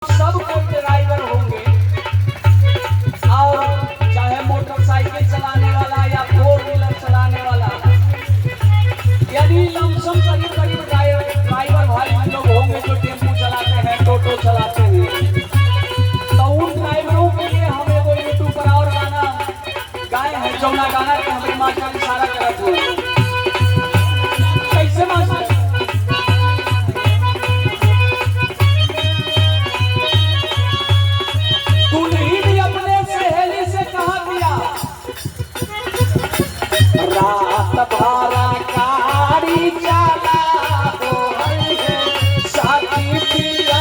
सब कोई ड्राइवर होंगे और चाहे मोटरसाइकिल चलाने वाला या फोर व्हीलर चलाने वाला, यानी लमसम करीब करीब ड्राइवर भाई हम लोग होंगे जो टेम्पू चलाते हैं, टोटो चलाते हैं। तो उन ड्राइवरों के लिए हम एगो यूट्यूब पर और गाना गाए हैं, जौना गाना के हमारे मास्टर इशारा करत हो। कैसे मास्टर? रात भारा गाड़ी चला दो है साथी पिया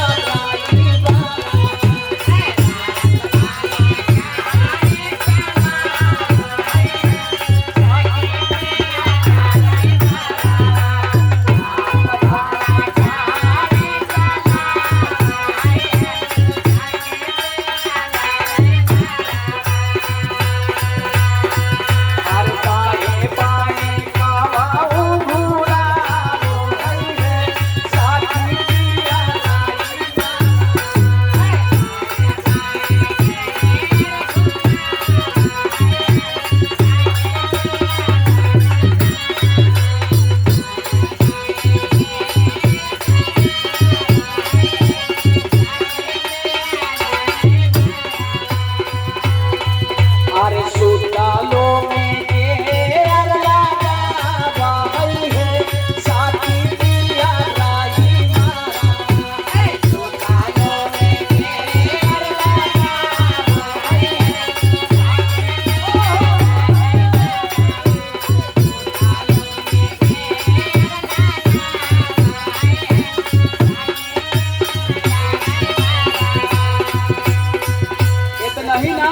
नहीं ना।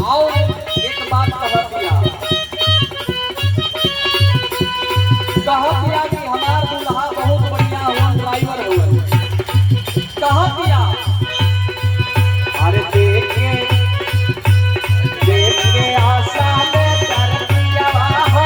और एक बात कह दिया कि हमार दुल्हा बहुत बढ़िया हुआ, ड्राइवर हुआ। कह दिया अरे देख के आशा में कर दिया हो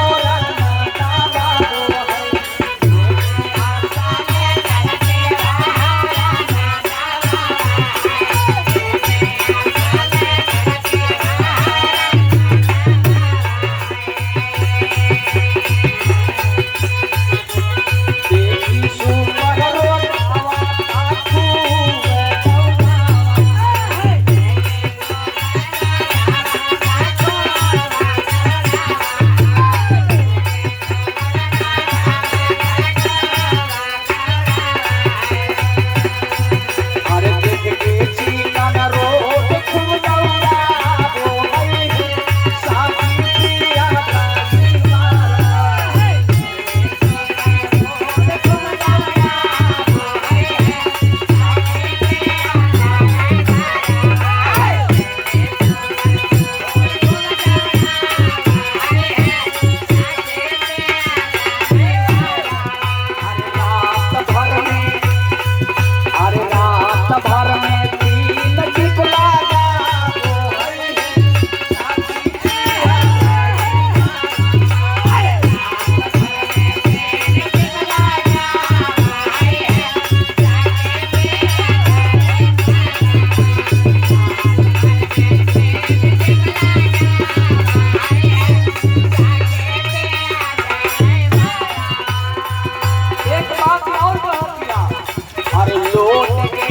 अरे लोट के